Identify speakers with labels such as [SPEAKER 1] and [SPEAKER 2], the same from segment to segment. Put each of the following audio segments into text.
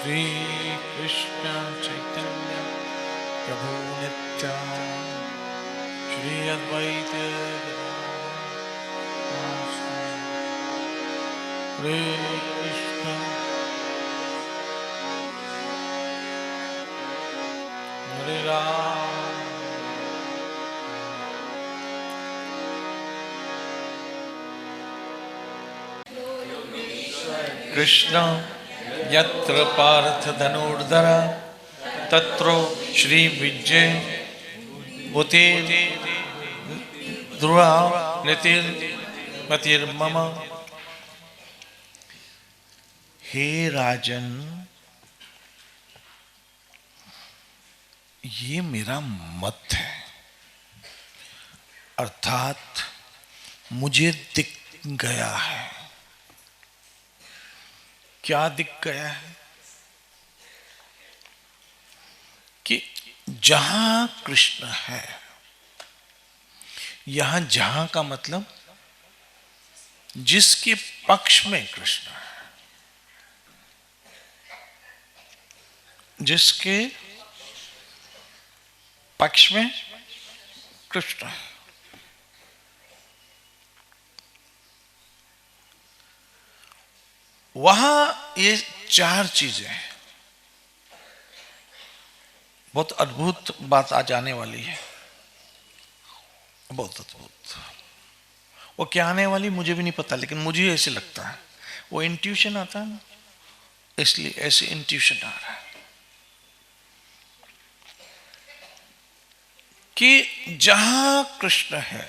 [SPEAKER 1] श्री कृष्ण चैतन्य प्रभु नित्यानंद श्री अद्वैत हरे कृष्ण हरे राम कृष्ण यत्र पार्थ धनुर्धर तत्रो श्री विजय बुतिर ध्रुवा मतिर्मम। हे राजन, ये मेरा मत है, अर्थात मुझे दिख गया है। क्या दिख गया है? कि जहां कृष्ण है, यहां जहां का मतलब जिसके पक्ष में कृष्ण है, जिसके पक्ष में कृष्ण है, वहां ये चार चीजें हैं। बहुत अद्भुत बात आज आने वाली है, बहुत अद्भुत। वो क्या आने वाली मुझे भी नहीं पता, लेकिन मुझे ऐसे लगता है, वो इंट्यूशन आता है ना, इसलिए ऐसे इंट्यूशन आ रहा है कि जहां कृष्ण है,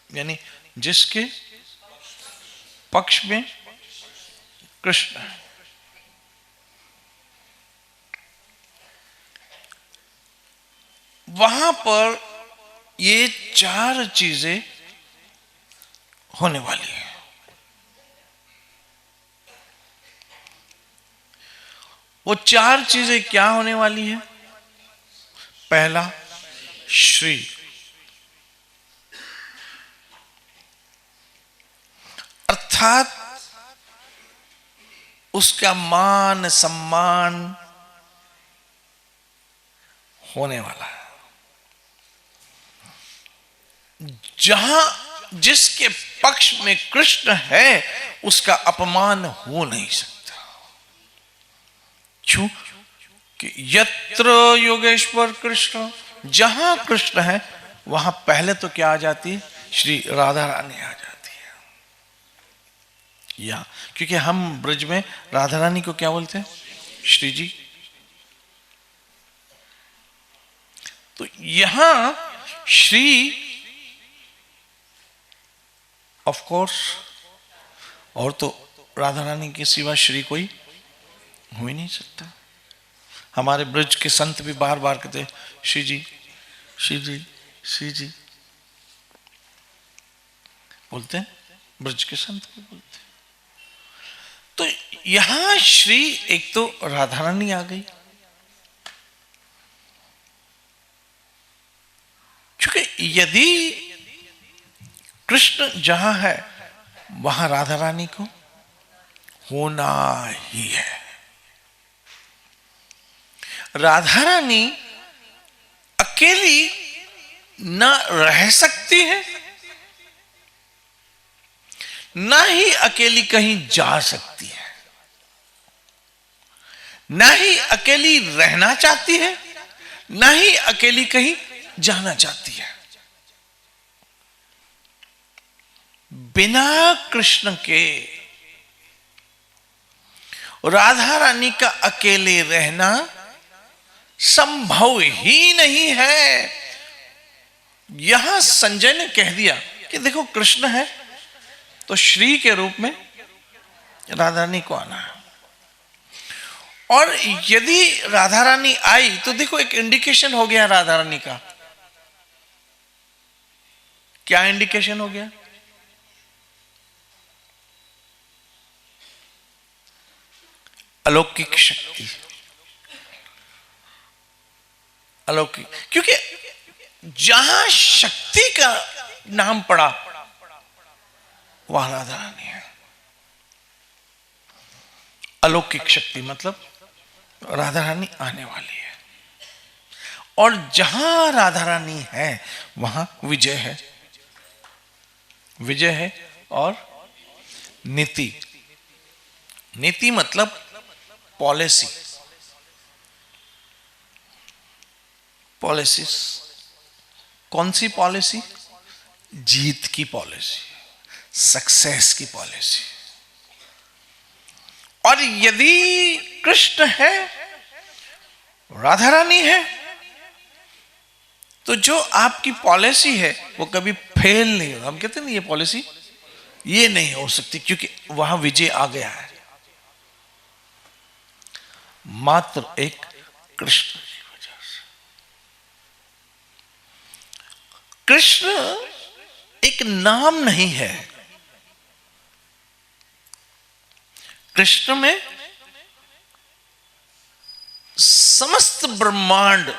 [SPEAKER 1] यानी जिसके पक्ष में कृष्ण है, वहां पर ये चार चीजें होने वाली है। वो चार चीजें क्या होने वाली है? पहला, श्री, अर्थात उसका मान सम्मान होने वाला है। जहां जिसके पक्ष में कृष्ण है, उसका अपमान हो नहीं सकता। क्यों? कि यत्र योगेश्वर कृष्ण, जहां कृष्ण है वहां पहले तो क्या आ जाती है? श्री राधा रानी आ जाती है। या क्योंकि हम ब्रज में राधा रानी को क्या बोलते हैं? श्री जी। तो यहां श्री ऑफ कोर्स, और तो राधा रानी के सिवा श्री कोई हो ही नहीं सकता। हमारे ब्रज के संत भी बार बार कहते श्री जी, श्री जी, श्री जी बोलते हैं, ब्रज के संत भी बोलते हैं। तो यहां श्री, एक तो राधा रानी आ गई, क्योंकि यदि कृष्ण जहां है वहां राधा रानी को होना ही है। राधा रानी अकेली न रह सकती है, ना ही अकेली कहीं जा सकती है, ना ही अकेली रहना चाहती है, ना ही अकेली कहीं जाना चाहती है। बिना कृष्ण के राधा रानी का अकेले रहना संभव ही नहीं है। यहां संजय ने कह दिया कि देखो कृष्ण है तो श्री के रूप में राधा रानी को आना है, और यदि राधा रानी आई तो देखो एक इंडिकेशन हो गया राधा रानी का। क्या इंडिकेशन हो गया? अलौकिक शक्ति, अलौकिक। क्योंकि जहां शक्ति का नाम पड़ा वहां राधा रानी है। अलौकिक शक्ति, मतलब राधा रानी आने वाली है। और जहां राधा रानी है वहां विजय है, विजय है। और नीति, नीति मतलब पॉलिसी, पॉलिसीज। कौन सी पॉलिसी? जीत की पॉलिसी, सक्सेस की पॉलिसी। और यदि कृष्ण है, राधा रानी है, तो जो आपकी पॉलिसी है वो कभी फेल नहीं होगा। हम कहते हैं ना, ये पॉलिसी ये नहीं हो सकती, क्योंकि वहां विजय आ गया है। मात्र एक कृष्ण की वजह से। कृष्ण एक नाम नहीं है, कृष्ण में समस्त ब्रह्मांड,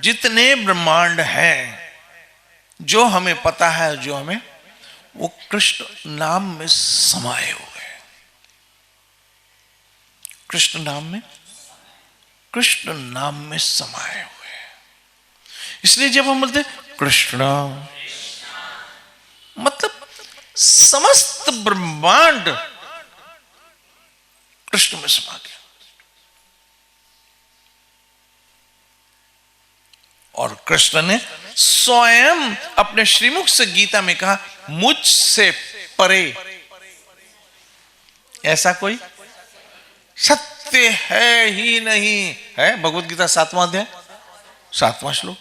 [SPEAKER 1] जितने ब्रह्मांड हैं, जो हमें पता है, जो हमें, वो कृष्ण नाम में समाये हुए हैं। कृष्ण नाम में, कृष्ण नाम में समाये हुए हैं। इसलिए जब हम बोलते कृष्ण, मतलब समस्त ब्रह्मांड कृष्ण में समा गया। और कृष्ण ने स्वयं अपने श्रीमुख से गीता में कहा, मुझसे परे ऐसा कोई सत्य है ही नहीं। है भगवत गीता 7वां अध्याय 7वां श्लोक।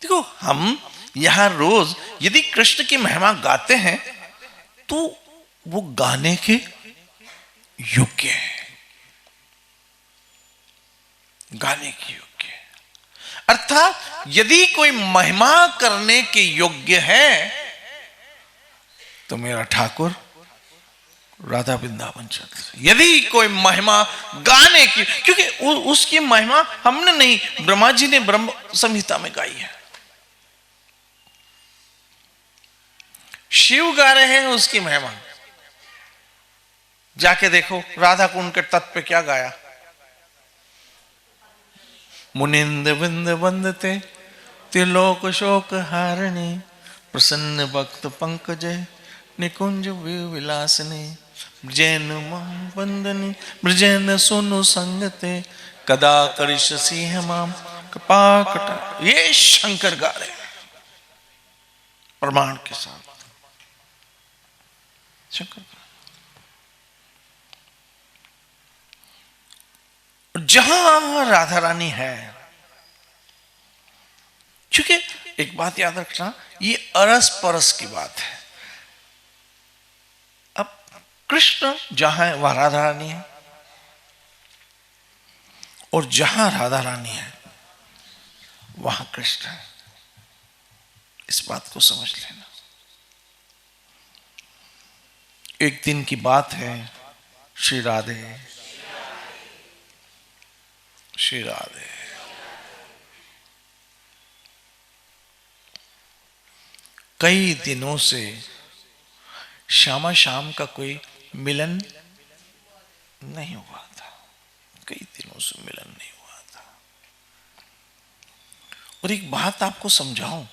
[SPEAKER 1] देखो, हम यहां रोज यदि कृष्ण की महिमा गाते हैं तो वो गाने के योग्य है, गाने के योग्य है। अर्थात यदि कोई महिमा करने के योग्य है तो मेरा ठाकुर राधा वृंदावन चंद्र। यदि कोई महिमा गाने की, क्योंकि उसकी महिमा हमने नहीं, ब्रह्मा जी ने ब्रह्म संहिता में गाई है। शिव गा रहे हैं उसकी महिमा। जाके देखो राधा कुंड के तट पे क्या गाया, मुनिंद विंद वंदते त्रिलोक शोक हारिणी, प्रसन्न भक्त पंकजे निकुंज विलासिनी, ब्रजेन वंदनी ब्रजेन सोनु संगते, कदा करिष्यसि माम कृपा कटा। ये शंकर गा रहे हैं प्रमाण के साथ। शंकर जहां राधा रानी है, क्योंकि एक बात याद रखना, ये अरस परस की बात है। अब कृष्ण जहां है वहां राधा रानी है, और जहां राधा रानी है वहां कृष्ण है। इस बात को समझ लेना। एक दिन की बात है, श्री राधे श्री राधे। कई दिनों से श्यामा शाम का कोई मिलन नहीं हुआ था, कई दिनों से मिलन नहीं हुआ था। और एक बात आपको समझाऊं,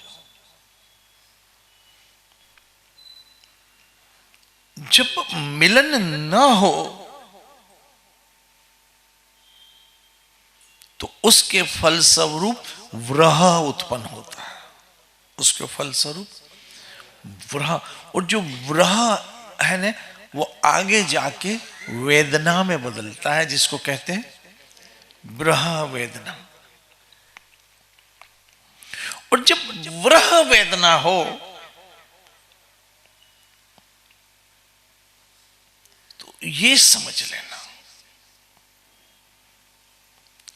[SPEAKER 1] जब मिलन न हो तो उसके फलस्वरूप विरह उत्पन्न होता है, उसके फलस्वरूप विरह। और जो विरह है ना, वो आगे जाके वेदना में बदलता है, जिसको कहते हैं विरह वेदना। और जब विरह वेदना हो तो ये समझ लेना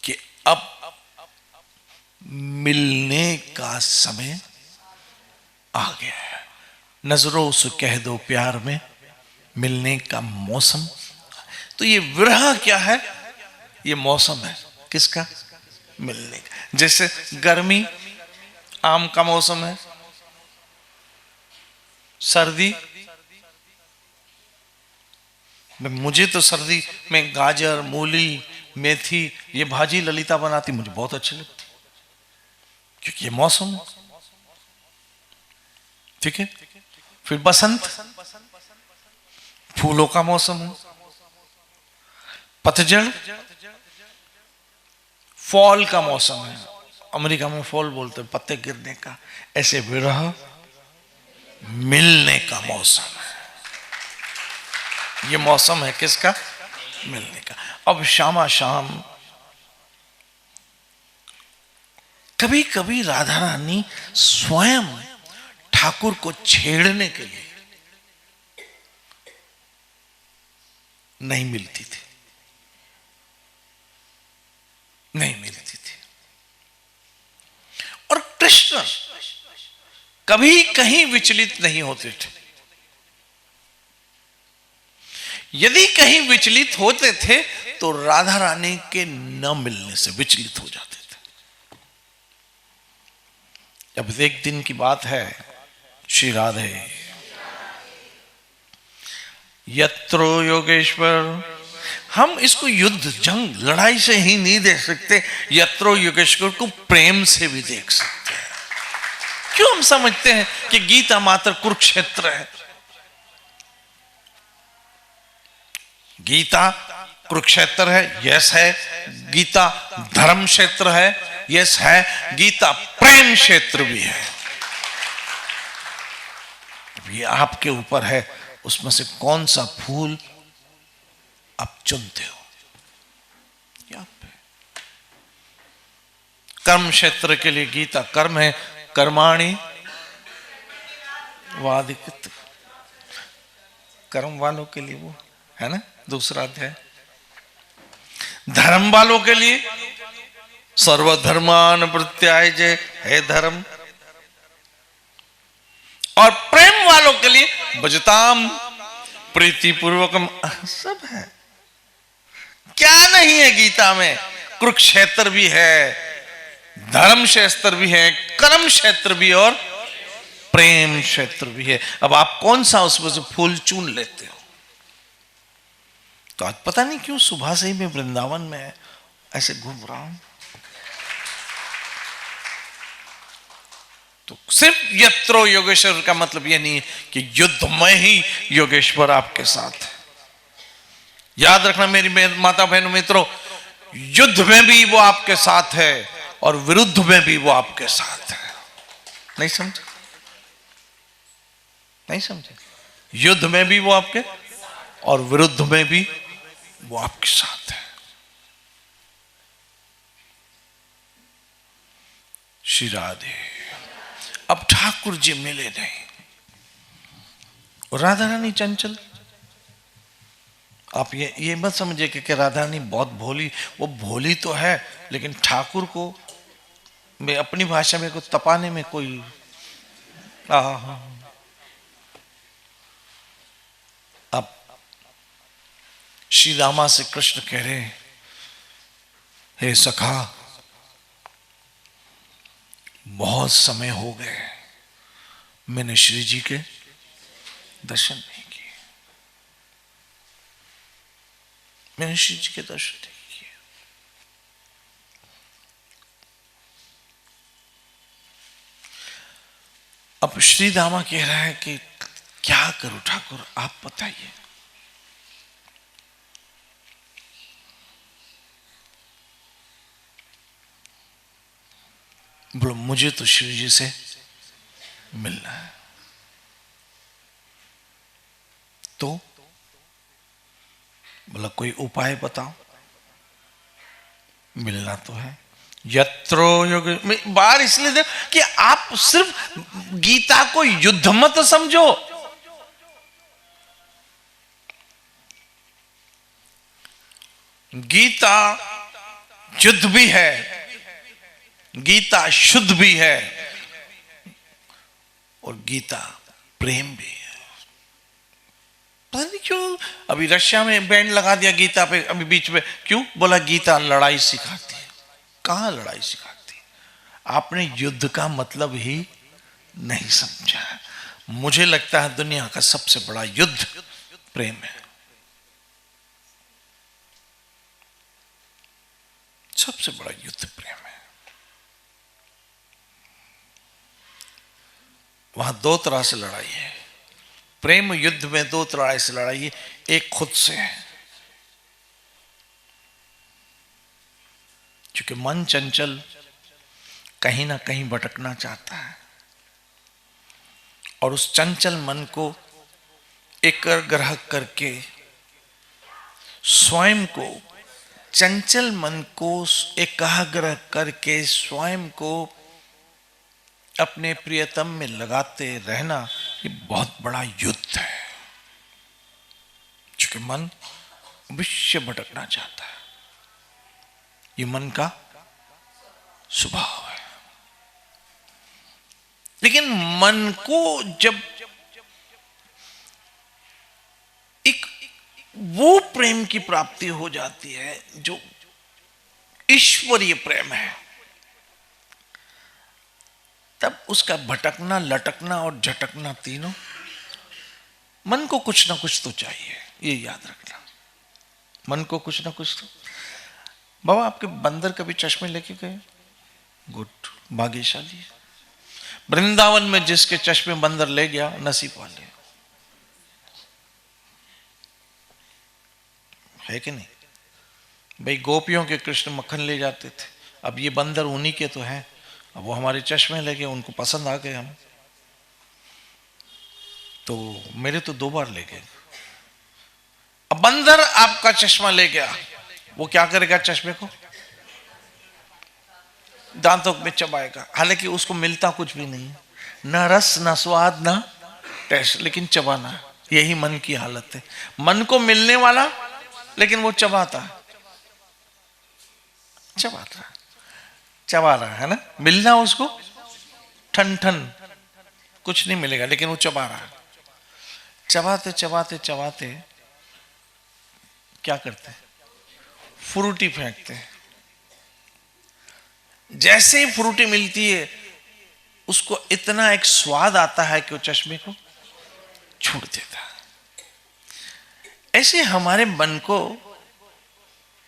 [SPEAKER 1] कि अब मिलने का समय आ गया है। नजरों से कह दो प्यार में मिलने का मौसम। तो ये विरह क्या है? ये मौसम है किसका? मिलने का। जैसे गर्मी आम का मौसम है, सर्दी मुझे तो सर्दी में गाजर, मूली, मेथी, ये भाजी ललिता बनाती मुझे बहुत अच्छी लगती, क्योंकि ये मौसम है। ठीक है। फिर बसंत, फूलों का मौसम है। पतझड़, फॉल का मौसम है। अमेरिका में फॉल बोलते हैं पत्ते गिरने का। ऐसे विरह, मिलने का मौसम है। ये मौसम है किसका? मिलने का। अब शामा शाम कभी कभी राधा रानी स्वयं ठाकुर को छेड़ने के लिए नहीं मिलती थी, नहीं मिलती थी। और कृष्ण कभी कहीं विचलित नहीं होते थे। यदि कहीं विचलित होते थे तो राधा रानी के न मिलने से विचलित हो जाते थे। अब एक दिन की बात है, श्री राधे यत्रो योगेश्वर, हम इसको युद्ध, जंग, लड़ाई से ही नहीं देख सकते, यत्रो योगेश्वर को प्रेम से भी देख सकते हैं। क्यों हम समझते हैं कि गीता मात्र कुरुक्षेत्र है? गीता कुरुक्षेत्र है, यस है। गीता धर्म क्षेत्र है, यस है। गीता प्रेम क्षेत्र भी है। ये आपके ऊपर है, उसमें से कौन सा फूल आप चुनते हो। कर्म क्षेत्र के लिए गीता कर्म है, कर्माणि वाधिकृत। कर्म वालों के लिए वो है ना, दूसरा अध्याय। धर्म वालों के लिए सर्वधर्मान प्रत्यायजे है धर्म। और प्रेम वालों के लिए भजताम प्रीतिपूर्वकम, सब है। क्या नहीं है गीता में? कुरुक्षेत्र भी है, धर्म क्षेत्र भी है, कर्म क्षेत्र भी और प्रेम क्षेत्र भी है। अब आप कौन सा उसमें से फूल चुन लेते हो? तो आज पता नहीं क्यों सुबह से ही मैं वृंदावन में ऐसे घूम रहा हूं। तो सिर्फ यत्रो योगेश्वर का मतलब यह नहीं है कि युद्ध में ही योगेश्वर आपके साथ है। याद रखना मेरी माता बहनों मित्रों, युद्ध में भी वो आपके साथ है और विरुद्ध में भी वो आपके साथ है। नहीं समझे? नहीं समझे? युद्ध में भी वो आपके और विरुद्ध में भी वो आपके साथ है। श्री राधे। अब ठाकुर जी मिले नहीं, राधा रानी चंचल। आप ये मत समझिए कि राधा रानी बहुत भोली, वो भोली तो है, लेकिन ठाकुर को मैं अपनी भाषा में को तपाने में कोई अब श्री रामा से कृष्ण कह रहे, हे सखा बहुत समय हो गए मैंने श्री जी के दर्शन नहीं किए, मैंने श्री जी के दर्शन नहीं किए। अब श्री दामा कह रहा है कि क्या करूं ठाकुर, आप बताइए। बोलो मुझे तो श्री जी से मिलना है। तो बोला कोई उपाय बताओ। मिलना तो है। यत्रो योग, बार इसलिए दे कि आप सिर्फ गीता को युद्ध मत समझो। गीता युद्ध भी है, गीता शुद्ध भी है और गीता प्रेम भी है। पता नहीं क्यों अभी रशिया में बैंड लगा दिया गीता पे अभी बीच में, क्यों? बोला गीता लड़ाई सिखाती है। कहां लड़ाई सिखाती है? आपने युद्ध का मतलब ही नहीं समझा। मुझे लगता है दुनिया का सबसे बड़ा युद्ध प्रेम है। सबसे बड़ा युद्ध प्रेम है। वहां दो तरह से लड़ाई है। प्रेम युद्ध में दो तरह से लड़ाई है। एक खुद से है, क्योंकि मन चंचल कहीं ना कहीं भटकना चाहता है, और उस चंचल मन को एकाग्र करके स्वयं को, चंचल मन को एकाग्र करके स्वयं को अपने प्रियतम में लगाते रहना, ये बहुत बड़ा युद्ध है। क्योंकि मन अवश्य भटकना चाहता है, ये मन का स्वभाव है। लेकिन मन को जब एक वो प्रेम की प्राप्ति हो जाती है जो ईश्वरीय प्रेम है, तब उसका भटकना, लटकना और झटकना तीनों, मन को कुछ ना कुछ तो चाहिए, ये याद रखना। मन को कुछ ना कुछ तो। बाबा आपके बंदर कभी चश्मे लेके गए? गुड, भाग्यशाली। वृंदावन में जिसके चश्मे बंदर ले गया, नसीब वाले है कि नहीं? भाई गोपियों के कृष्ण मक्खन ले जाते थे, अब ये बंदर उन्हीं के तो हैं, अब वो हमारे चश्मे ले गए, उनको पसंद आ गए हम, तो मेरे तो 2 बार ले गए। अब बंदर आपका चश्मा ले गया, वो क्या करेगा? चश्मे को दांतों में चबाएगा, हालांकि उसको मिलता कुछ भी नहीं है, ना रस ना स्वाद ना टेस्ट, लेकिन चबाना। यही मन की हालत है। मन को मिलने वाला, लेकिन वो चबाता चबा रहा है ना। मिलना उसको ठन ठन कुछ नहीं मिलेगा, लेकिन वो चबा रहा है। चबाते चबाते चबाते क्या करते हैं? फ्रूटी फेंकते हैं। जैसे ही फ्रूटी मिलती है, उसको इतना एक स्वाद आता है कि वो चश्मे को छोड़ देता है। ऐसे हमारे मन को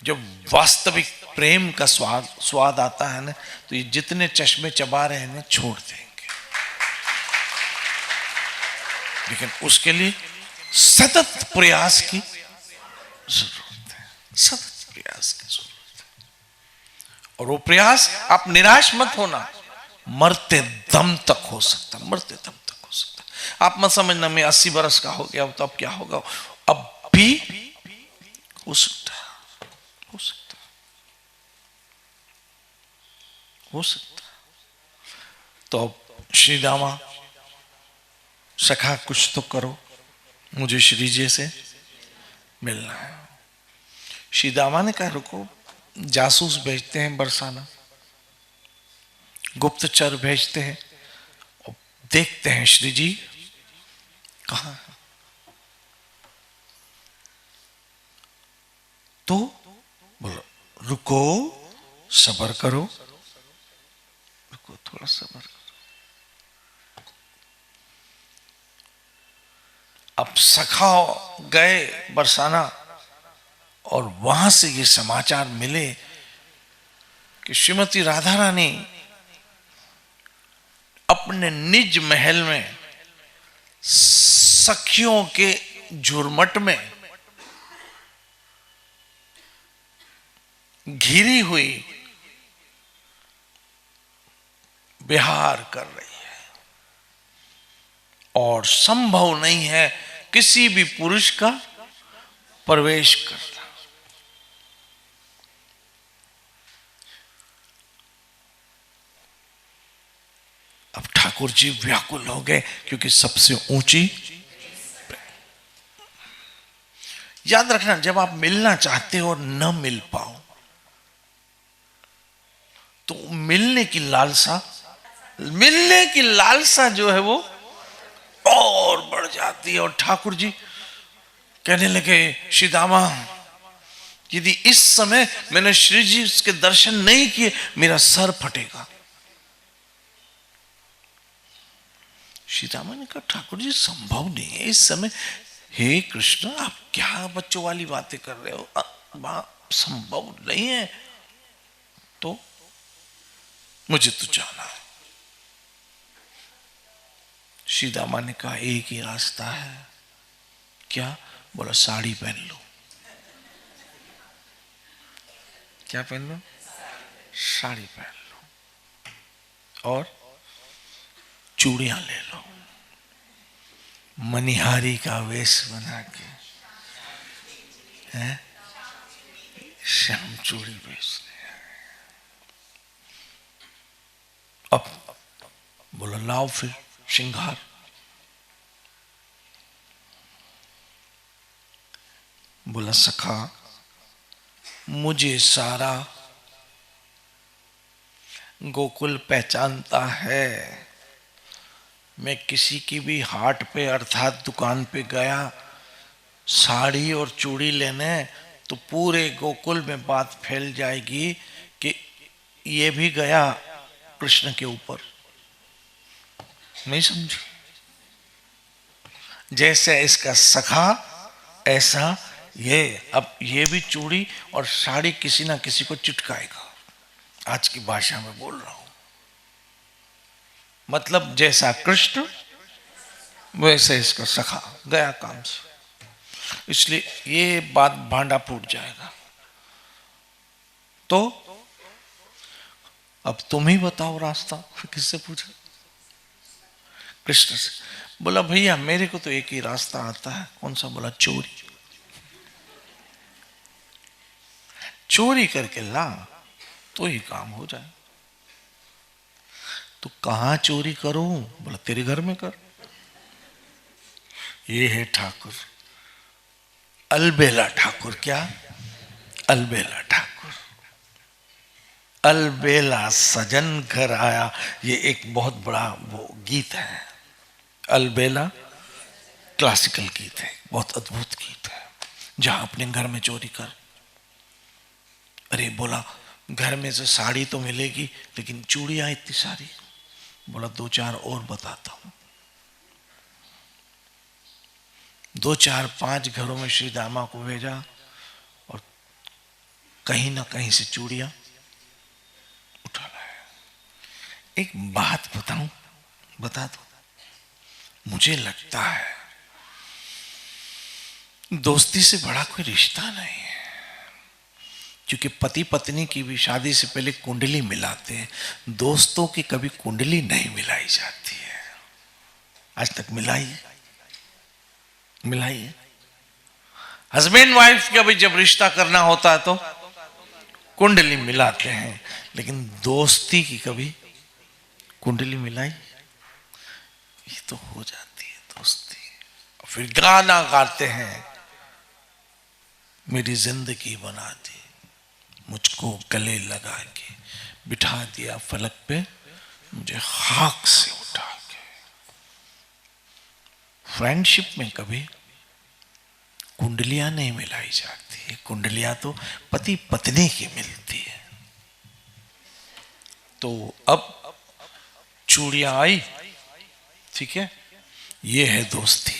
[SPEAKER 1] जब वास्तविक प्रेम का स्वाद आता है ना, तो ये जितने चश्मे चबा रहे हैं ना, छोड़ देंगे। लेकिन उसके लिए सतत प्रयास की जरूरत है, सतत प्रयास की जरूरत है। और वो प्रयास, आप निराश मत होना, मरते दम तक हो सकता, मरते दम तक हो सकता। आप मत समझना मैं 80 बरस का हो गया तो अब क्या होगा, अब भी हो सकता, हो सकता, हो सकता। तो अब श्री दामा सखा कुछ तो करो, मुझे श्री जी से मिलना है। श्री दामा ने कहा रुको, जासूस भेजते हैं बरसाना, गुप्तचर भेजते हैं, और देखते हैं श्री जी कहां है। तो बोलो रुको, सब्र करो, रुको थोड़ा सब्र करो। अब सखा गए बरसाना, और वहां से ये समाचार मिले कि श्रीमती राधा रानी अपने निज महल में सखियों के झुरमट में घिरी हुई विहार कर रही है, और संभव नहीं है किसी भी पुरुष का प्रवेश करना। अब ठाकुर जी व्याकुल हो गए, क्योंकि सबसे ऊंची। याद रखना, जब आप मिलना चाहते हो और न मिल पाओ, तो मिलने की लालसा जो है वो और बढ़ जाती है। और ठाकुर जी कहने लगे, श्री दामा यदि इस समय मैंने श्री जी के दर्शन नहीं किए, मेरा सर फटेगा। श्री दामा ने कहा ठाकुर जी संभव नहीं है इस समय। हे कृष्ण, आप क्या बच्चों वाली बातें कर रहे हो, संभव नहीं है। तो मुझे तो जाना है। श्री दामा ने कहा एक ही रास्ता है। क्या? बोला साड़ी पहन लो। क्या पहन लो? साड़ी पहन लो और चूड़ियां ले लो। मनिहारी का वेश बना के हैं, श्याम चूड़ी बेचने। अब बोला लाओ फिर श्रृंगार। बोला सखा मुझे सारा गोकुल पहचानता है। मैं किसी की भी हाट पे अर्थात दुकान पे गया साड़ी और चूड़ी लेने तो पूरे गोकुल में बात फैल जाएगी कि ये भी गया कृष्ण के ऊपर। नहीं समझी? जैसे इसका सखा ऐसा ये, अब ये भी चूड़ी और साड़ी किसी ना किसी को चिटकाएगा। आज की भाषा में बोल रहा हूं। मतलब जैसा कृष्ण वैसे इसका सखा गया काम से। इसलिए ये बात भांडा फूट जाएगा। तो अब तुम ही बताओ रास्ता। किससे पूछा? कृष्ण से। बोला भैया मेरे को तो एक ही रास्ता आता है। कौन सा? बोला चोरी। चोरी करके ला तो ही काम हो जाए। तो कहां चोरी करूं? बोला तेरे घर में कर। ये है ठाकुर अलबेला ठाकुर। क्या? अलबेला ठाकुर। अलबेला सजन घर आया, ये एक बहुत बड़ा वो गीत है। अलबेला क्लासिकल गीत है, बहुत अद्भुत गीत है। जहां अपने घर में चोरी कर। अरे बोला घर में से साड़ी तो मिलेगी लेकिन चूड़ियां इतनी सारी। बोला दो चार और बताता हूं। दो चार पांच घरों में श्री दामा को भेजा और कहीं ना कहीं से चूड़ियां उठा लाया। एक बात बताऊं, बता दो। मुझे लगता है दोस्ती से बड़ा कोई रिश्ता नहीं है। क्योंकि पति पत्नी की भी शादी से पहले कुंडली मिलाते हैं, दोस्तों की कभी कुंडली नहीं मिलाई जाती है। आज तक मिलाई है? हस्बैंड वाइफ का भी जब रिश्ता करना होता है तो कुंडली मिलाते हैं, लेकिन दोस्ती की कभी कुंडली मिलाई? ये तो हो जाती है दोस्ती। फिर गाना गाते हैं, मेरी जिंदगी बना दी, मुझको गले लगा के बिठा दिया फलक पे, मुझे खाक से उठा के। फ्रेंडशिप में कभी कुंडलियां नहीं मिलाई जाती है। कुंडलियां तो पति पत्नी की मिलती है। तो अब चूड़ियां आई, ठीक है, ये है दोस्ती।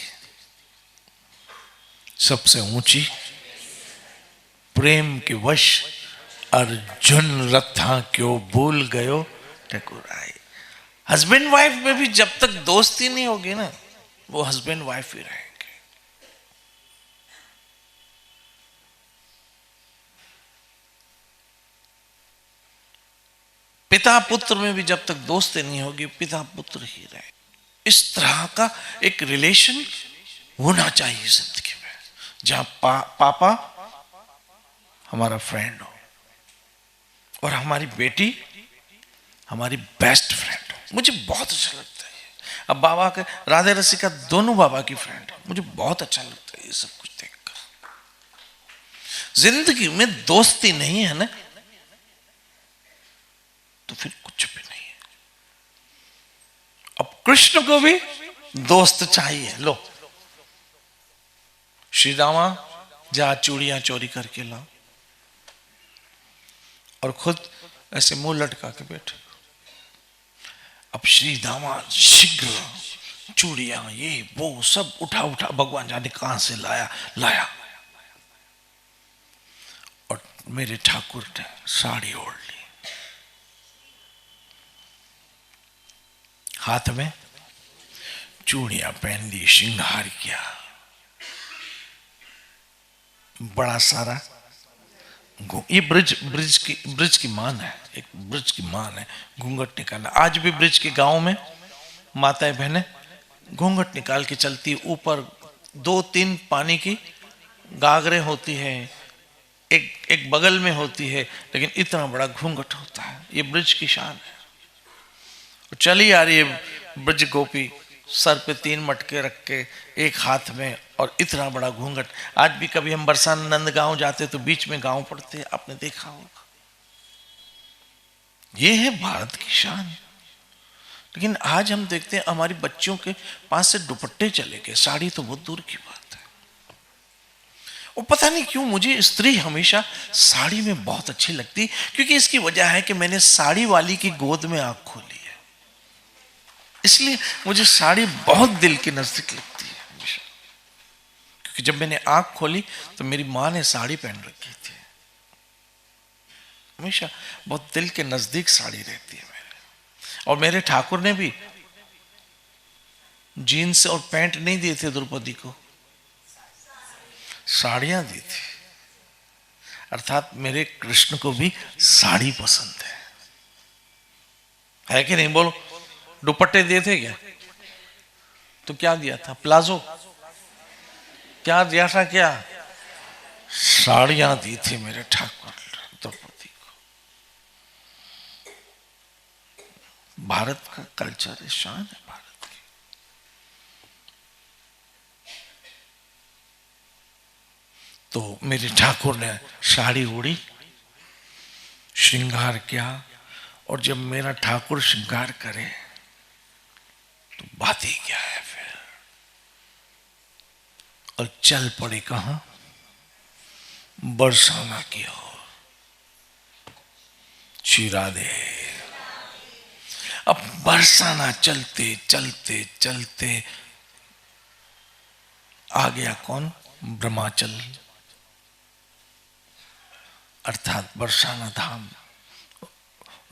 [SPEAKER 1] सबसे ऊंची प्रेम के वश अर्जुन रथा क्यों भूल गयो ठकुराई। हस्बैंड वाइफ में भी जब तक दोस्ती नहीं होगी ना, वो हस्बैंड वाइफ ही रहेंगे। पिता पुत्र में भी जब तक दोस्ती नहीं होगी, पिता पुत्र ही रहे। इस तरह का एक रिलेशन होना चाहिए जिंदगी में, जहां पापा हमारा फ्रेंड हो और हमारी बेटी हमारी बेस्ट फ्रेंड हो। मुझे बहुत अच्छा लगता है। अब बाबा के राधे रसिका दोनों बाबा की फ्रेंड है। मुझे बहुत अच्छा लगता है ये सब कुछ देखकर। जिंदगी में दोस्ती नहीं है ना, तो फिर कुछ भी नहीं है। अब कृष्ण को भी दोस्त चाहिए। लो श्री दामा जा चूड़ियां चोरी करके लाओ, और खुद ऐसे मुंह लटका के बैठे। अब श्री दामा शीघ्र चूड़ियां ये वो सब उठा उठा, भगवान जाने कहां से लाया। और मेरे ठाकुर ने साड़ी ओढ़ ली। हाथ में चूड़ियां पहन ली, श्रृंगार किया, बड़ा सारा ये ब्रिज की मान है, एक ब्रिज की मान है, घूंघट निकालना। आज भी ब्रिज के गांव में माताएं बहनें घूंघट निकाल के चलती, ऊपर 2-3 पानी की गागरें होती हैं, एक एक बगल में होती है, लेकिन इतना बड़ा घूंघट होता है। ये ब्रिज की शान है। चली आ रही है ब्रज गोपी, सर पे 3 मटके रख के, एक हाथ में, और इतना बड़ा घूंघट। आज भी कभी हम बरसानंद गांव जाते तो बीच में गांव पड़ते, आपने देखा होगा। ये है भारत की शान। लेकिन आज हम देखते हैं हमारी बच्चियों के पास से दुपट्टे चले गए, साड़ी तो बहुत दूर की बात है। और पता नहीं क्यों मुझे स्त्री हमेशा साड़ी में बहुत अच्छी लगती, क्योंकि इसकी वजह है कि मैंने साड़ी वाली की गोद में आंख खोली, इसलिए मुझे साड़ी बहुत दिल के नजदीक लगती है हमेशा। क्योंकि जब मैंने आंख खोली तो मेरी माँ ने साड़ी पहन रखी थी, हमेशा बहुत दिल के नजदीक साड़ी रहती है मेरे। और मेरे ठाकुर ने भी जीन्स और पैंट नहीं दिए थे द्रौपदी को, साड़ियां दी थी। अर्थात मेरे कृष्ण को भी साड़ी पसंद है कि नहीं? बोलो, दुपट्टे दिए थे क्या? तो क्या दिया था? प्लाजो क्या दिया था? क्या साड़ियां दी थी मेरे ठाकुर द्रौपदी को। भारत का कल्चर है, शान है भारत की। तो मेरे ठाकुर ने साड़ी ओढ़ी, श्रृंगार किया, और जब मेरा ठाकुर श्रृंगार करे तो बात ही क्या है फिर। और चल पड़े कहां? बरसाना की ओर। चिरा दे। अब बरसाना चलते चलते चलते आ गया कौन? ब्रह्माचल, अर्थात बरसाना धाम।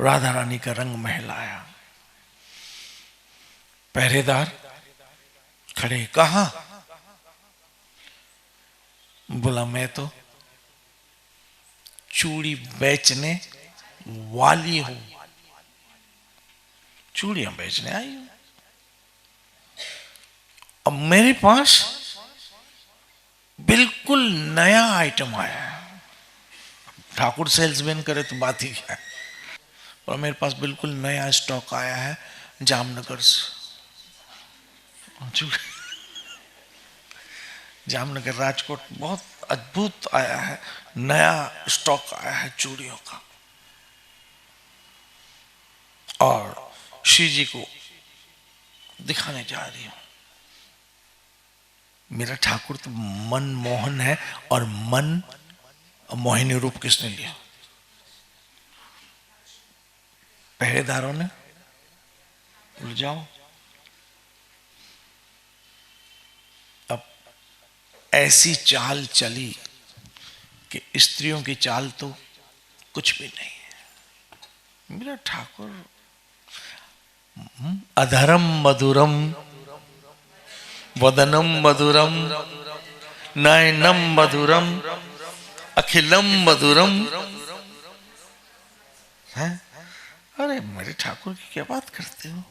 [SPEAKER 1] राधा रानी का रंग महल आया, पहरेदार खड़े, कहा? बोला मैं तो चूड़ी बेचने वाली हूं, चूड़ियां बेचने आई हूं। अब मेरे पास बिल्कुल नया आइटम आया है। ठाकुर सेल्समैन करे तो बात ही क्या है। और मेरे पास बिल्कुल नया स्टॉक आया है जामनगर से, जामनगर राजकोट, बहुत अद्भुत आया है, नया स्टॉक आया है चूड़ियों का। और श्री जी को दिखाने जा रही हूं। मेरा ठाकुर तो मनमोहन है, और मन मोहिनी रूप किसने लिया? पहरेदारों ने। उठ जाओ। अब ऐसी चाल चली कि स्त्रियों की चाल तो कुछ भी नहीं है। मेरा ठाकुर अधरम मधुरम वदनम मधुरम नयनम मधुरम अखिलम मधुरम है। अरे मेरे ठाकुर की क्या बात करते हो?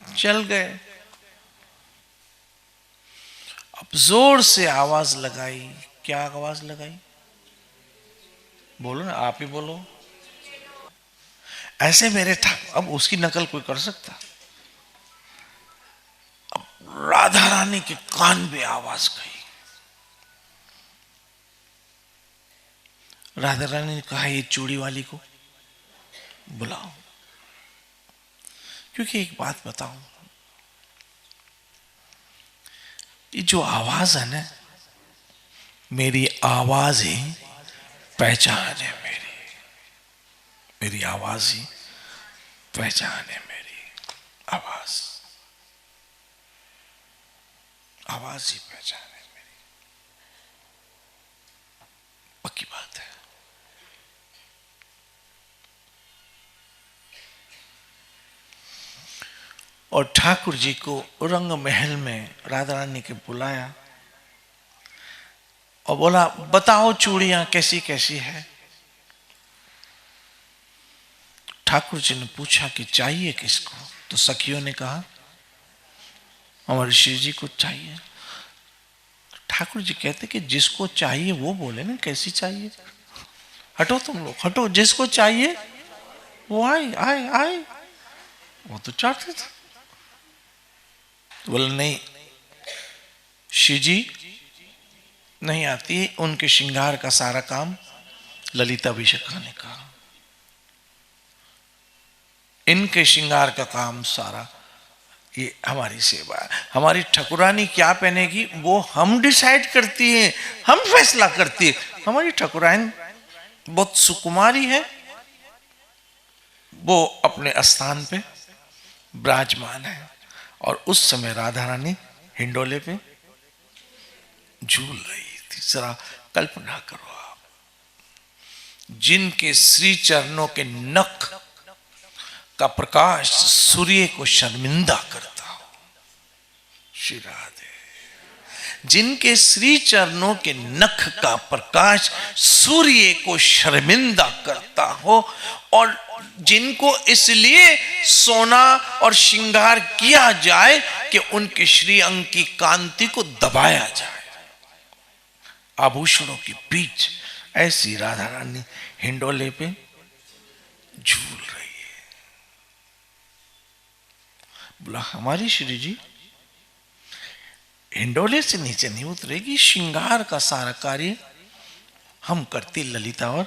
[SPEAKER 1] चल गए। अब जोर से आवाज लगाई। क्या आवाज लगाई? बोलो ना, आप ही बोलो। ऐसे मेरे ठाकुर, अब उसकी नकल कोई कर सकता? अब राधा रानी के कान में आवाज गई। राधा रानी ने कहा ये चूड़ी वाली को बुलाओ। क्योंकि एक बात बताऊं, ये जो आवाज है ना, मेरी आवाज ही पहचान है मेरी। मेरी आवाज ही पहचान है मेरी। आवाज, आवाज ही पहचान है मेरी। पक्की बात है। और ठाकुर जी को रंग महल में राधा रानी के बुलाया और बोला बताओ चूड़ियां कैसी कैसी है। ठाकुर जी ने पूछा कि चाहिए किसको, तो सखियों ने कहा हमारे श्री जी को चाहिए। ठाकुर जी कहते कि जिसको चाहिए वो बोले ना कैसी चाहिए। हटो तुम लोग हटो, जिसको चाहिए वो आए आए आए। वो तो चाहते थे। तो बोले नहीं श्री जी नहीं आती, उनके श्रृंगार का सारा काम ललिता अभिषेक ने कहा, इनके श्रृंगार का काम सारा ये हमारी सेवा है। हमारी ठकुरानी क्या पहनेगी वो हम डिसाइड करती है, हम फैसला करती है। हमारी ठकुरानी बहुत सुकुमारी है, वो अपने स्थान पे विराजमान है। और उस समय राधा रानी हिंडोले पे झूल रही थी। जरा कल्पना करो आप, जिनके श्री चरणों के नख का प्रकाश सूर्य को शर्मिंदा करता हो, श्री राधे, जिनके श्री चरणों के नख का प्रकाश सूर्य को शर्मिंदा करता हो, और जिनको इसलिए सोना और श्रृंगार किया जाए कि उनके श्री अंग की कांति को दबाया जाए आभूषणों के बीच, ऐसी राधा रानी हिंडोले पे झूल रही है। बोला हमारी श्री जी हिंडोले से नीचे नहीं उतरेगी, श्रृंगार का सारा कार्य हम करती ललिता और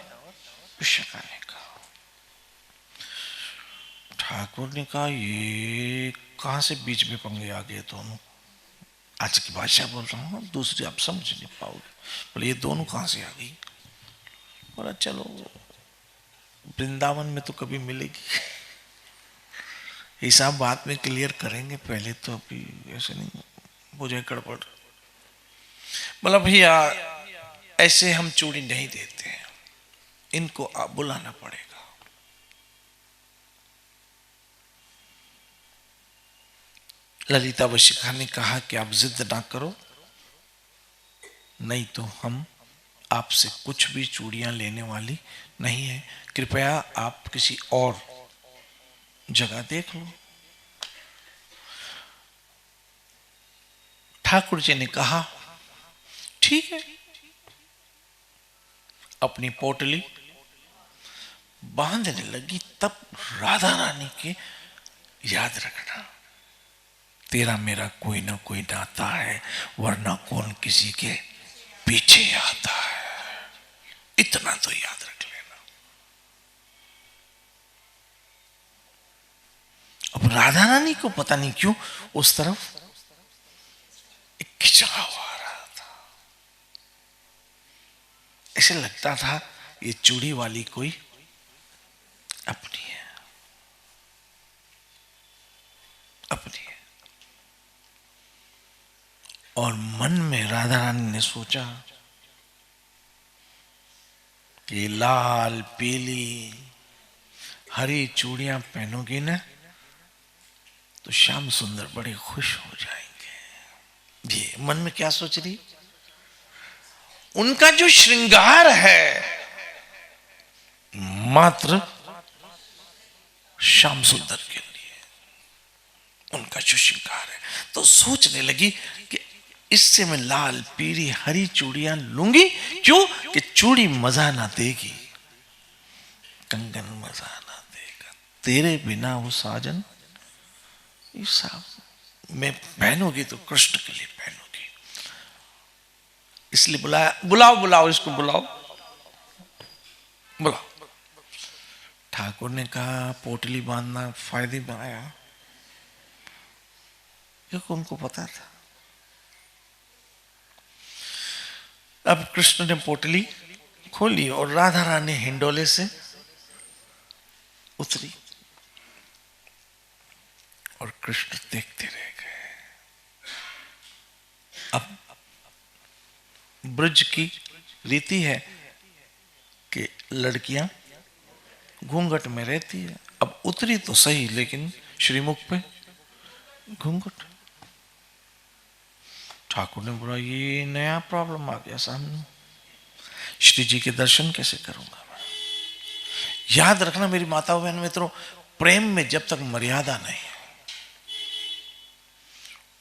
[SPEAKER 1] विशाखा ने कहा। ठाकुर ने कहा ये कहां से बीच में पंगे आ गए दोनों। आज की भाषा बोल रहा हूं, दूसरी आप समझ नहीं पाओगे। बोले ये दोनों कहां से आ गई। बोला चलो वृंदावन में तो कभी मिलेगी, हिसाब बाद में क्लियर करेंगे, पहले तो अभी ऐसे नहीं हो जाए गड़बड़। बोला भैया ऐसे हम चूड़ी नहीं देते हैं, इनको आप बुलाना पड़ेगा। ललिता वशिखा ने कहा कि आप जिद ना करो, नहीं तो हम आपसे कुछ भी चूड़ियां लेने वाली नहीं है, कृपया आप किसी और जगह देख लो। ठाकुर जी ने कहा ठीक है। अपनी पोटली बांधने लगी, तब राधा रानी के याद रखना तेरा मेरा कोई ना कोई नाता है, वरना कौन किसी के पीछे आता है, इतना तो याद रख लेना। अब राधा रानी को पता नहीं क्यों उस तरफ एक खिंचाव आ रहा था, ऐसे लगता था ये चूड़ी वाली कोई अपनी है, अपनी है। और मन में राधा रानी ने सोचा कि लाल पीली हरी चूड़ियां पहनोगी ना तो श्याम सुंदर बड़े खुश हो जाएंगे। ये मन में क्या सोच रही, उनका जो श्रृंगार है मात्र श्याम सुंदर के लिए, उनका जो श्रृंगार है, तो सोचने लगी कि इससे मैं लाल पीली हरी चूड़ियां लूंगी। क्यों कि चूड़ी मजा ना देगी, कंगन मजा ना देगा, तेरे बिना वो साजन मैं पहनूंगी तो कृष्ण के लिए पहनूंगी। इसलिए बुलाया, बुलाओ बुलाओ इसको बुलाओ बुलाओ। ठाकुर ने कहा पोटली बांधना फायदे में आया, क्योंकि उनको पता था। अब कृष्ण ने पोटली खोली और राधा रानी हिंडोले से उतरी और कृष्ण देखते रह गए। अब ब्रज की रीति है कि लड़कियां घूंघट में रहती है। अब उतरी तो सही, लेकिन श्रीमुख पे घूंघट। ठाकुर ने बोला ये नया प्रॉब्लम आ गया सामने, श्री जी के दर्शन कैसे करूंगा। याद रखना मेरी माताओं बहन मित्रों, प्रेम में जब तक मर्यादा नहीं है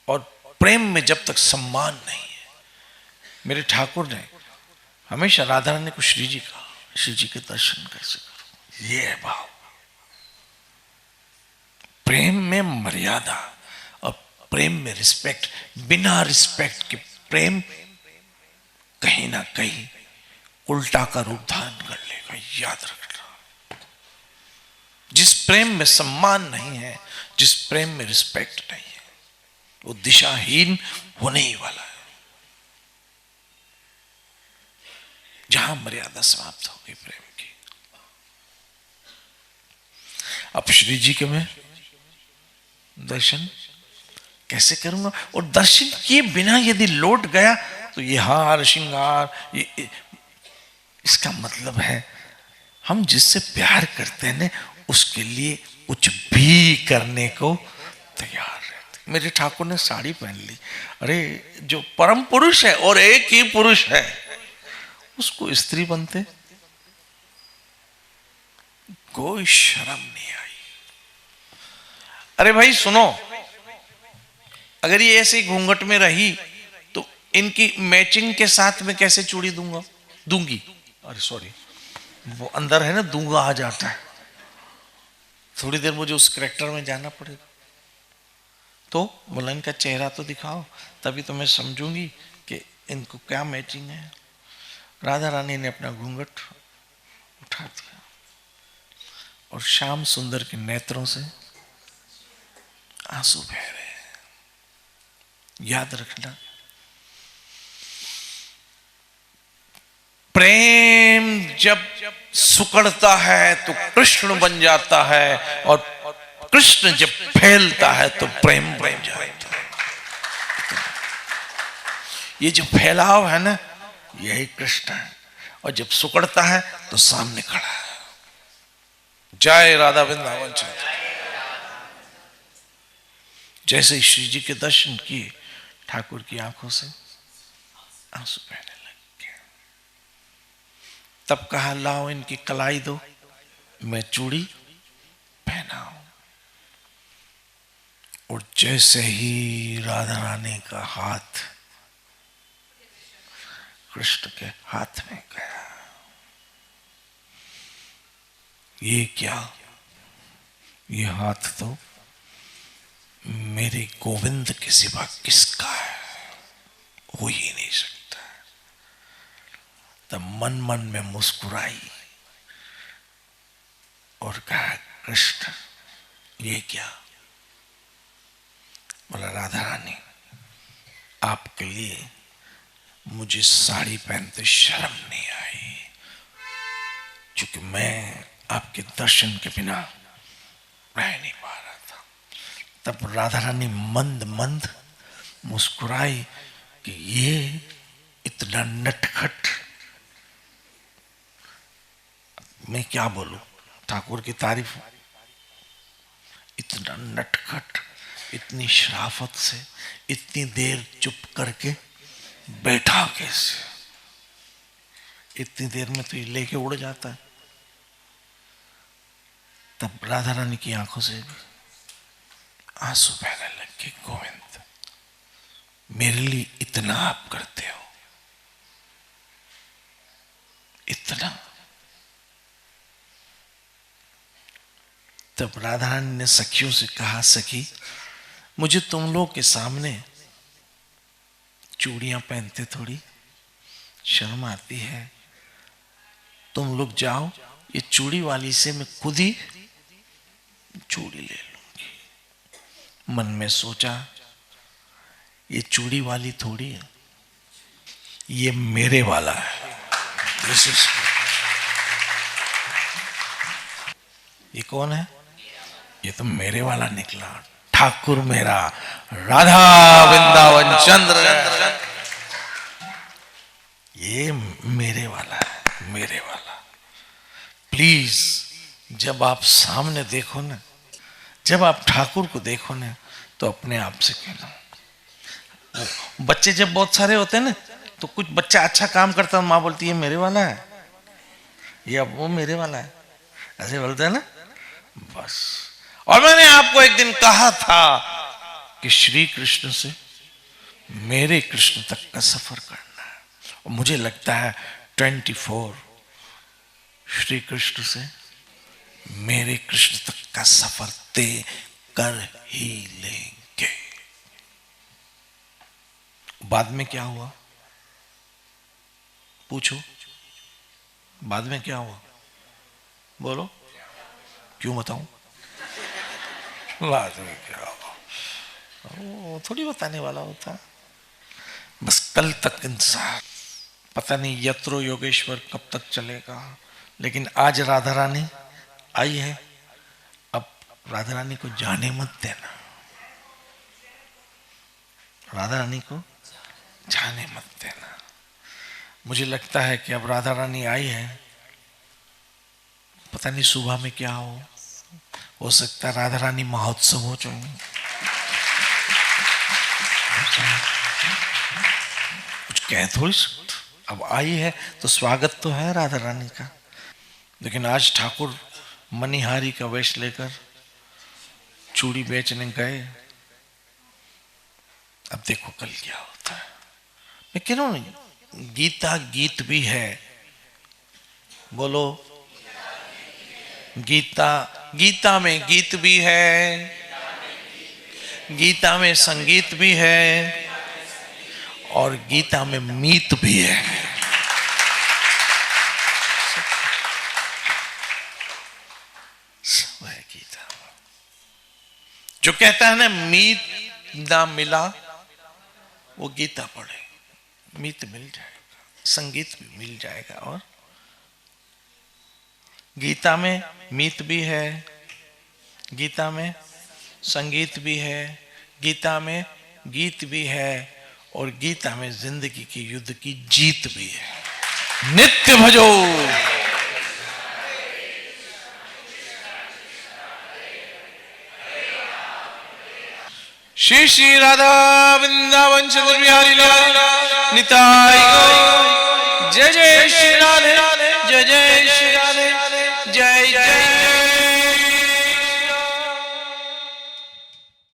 [SPEAKER 1] और प्रेम में जब तक सम्मान नहीं है, मेरे ठाकुर ने हमेशा राधा रानी को श्री जी कहा, श्री जी के दर्शन कैसे करूं। ये है भाव, प्रेम में मर्यादा और प्रेम में रिस्पेक्ट। बिना रिस्पेक्ट के प्रेम कहीं ना कहीं उल्टा का रूप धारण कर लेगा, याद रखना। जिस प्रेम में सम्मान नहीं है, जिस प्रेम में रिस्पेक्ट नहीं है, वो दिशाहीन होने ही वाला है। जहां मर्यादा समाप्त होगी प्रेम की। अब श्री जी के मैं दर्शन कैसे करूंगा, और दर्शन किए बिना यदि लौट गया तो ये हार श्रृंगार, इसका मतलब है हम जिससे प्यार करते हैं ना, उसके लिए कुछ भी करने को तैयार रहते। मेरे ठाकुर ने साड़ी पहन ली, अरे जो परम पुरुष है और एक ही पुरुष है उसको स्त्री बनते कोई शर्म नहीं आई। अरे भाई सुनो, अगर ये ऐसे घूंघट में रही तो इनकी मैचिंग के साथ में कैसे चूड़ी दूंगी। अरे सॉरी, वो अंदर है ना, दूंगा आ जाता है, थोड़ी देर मुझे उस करेक्टर में जाना पड़ेगा। तो बोला इनका चेहरा तो दिखाओ, तभी तो मैं समझूंगी कि इनको क्या मैचिंग है। राधा रानी ने अपना घूंघट उठा दिया और श्याम सुंदर के नेत्रों से आंसू बह रहे हैं। याद रखना, प्रेम जब सुकड़ता है तो कृष्ण बन जाता है, और कृष्ण जब फैलता है तो प्रेम बन जाता है। ये जो फैलाव है ना, यही कृष्ण है, और जब सुकड़ता है तो सामने खड़ा है। जय राधा वृंदावन चंद्र। जैसे ही श्री जी के दर्शन किए, ठाकुर की आंखों से आंसू बहने लग गए। तब कहा लाओ इनकी कलाई दो, मैं चूड़ी पहनाऊं। और जैसे ही राधा रानी का हाथ कृष्ण के हाथ में गया, ये क्या, ये हाथ तो मेरे गोविंद के सिवा किसका है, हो ही नहीं सकता। तब मन मन में मुस्कुराई और कहा कृष्ण ये क्या। बोला राधा रानी, आपके लिए मुझे साड़ी पहनते शर्म नहीं आई, क्योंकि मैं आपके दर्शन के बिना रह नहीं पा रहा था। तब राधा रानी मंद मंद मुस्कुराई कि ये इतना नटखट, मैं क्या बोलूं ठाकुर की तारीफ, इतना नटखट, इतनी शराफत से इतनी देर चुप करके बैठा कैसे, इतनी देर में तो ये लेके उड़ जाता है। तब राधा रानी की आंखों से भी आंसू बहने लगे। गोविंद मेरे लिए इतना आप करते हो, इतना। तब राधा रानी ने सखियों से कहा, सखी मुझे तुम लोग के सामने चूड़ियां पहनते थोड़ी शर्म आती है, तुम लोग जाओ, ये चूड़ी वाली से मैं खुद ही चूड़ी ले लूंगी। मन में सोचा ये चूड़ी वाली थोड़ी है, ये मेरे वाला है। ये कौन है, ये तो मेरे वाला निकला, ठाकुर मेरा, राधा वृंदावन चंद्र, ये मेरे वाला है, मेरे वाला। प्लीज जब आप सामने देखो ना, जब आप ठाकुर को देखो ना, तो अपने आप से कहना। बच्चे जब बहुत सारे होते हैं ना, तो कुछ बच्चा अच्छा काम करता है, माँ बोलती है मेरे वाला है, या वो मेरे वाला है, ऐसे बोलते हैं ना, बस। और मैंने आपको एक दिन कहा था कि श्री कृष्ण से मेरे कृष्ण तक का सफर करना है, और मुझे लगता है 24 श्री कृष्ण से मेरे कृष्ण तक का सफर तय कर ही लेंगे। बाद में क्या हुआ पूछो, बाद में क्या हुआ बोलो, क्यों बताऊं? बाद में क्या हुआ वो थोड़ी बताने वाला होता, बस कल तक इंसान, पता नहीं यत्रो योगेश्वर कब तक चलेगा। लेकिन आज राधा रानी आई है, अब राधा रानी को जाने मत देना, राधा रानी को जाने मत देना। मुझे लगता है कि अब राधा रानी आई है, पता नहीं सुबह में क्या हो सकता है राधा रानी महोत्सव हो जाए, कुछ कह थोड़ी सकते। अब आई है तो स्वागत तो है राधा रानी का, लेकिन आज ठाकुर मनिहारी का वेश लेकर चूड़ी बेचने गए, अब देखो कल क्या होता है। मैं कह रहा हूं गीता गीत भी है, बोलो गीता, गीता में गीत भी है, गीता में संगीत भी है, और गीता में मीत भी है। सब है गीता। जो कहता है ना मीत ना मिला, वो गीता पढ़े, मीत मिल जाएगा, संगीत भी मिल जाएगा। और गीता में मीत भी है, गीता में संगीत भी है, गीता में गीत भी है, और गीता में जिंदगी की युद्ध की जीत भी है। नित्य भजो श्री श्री राधा वृंदावन चंद्र बिहारी लाल निताई गौर। जय जय श्री राधे, जय जय श्री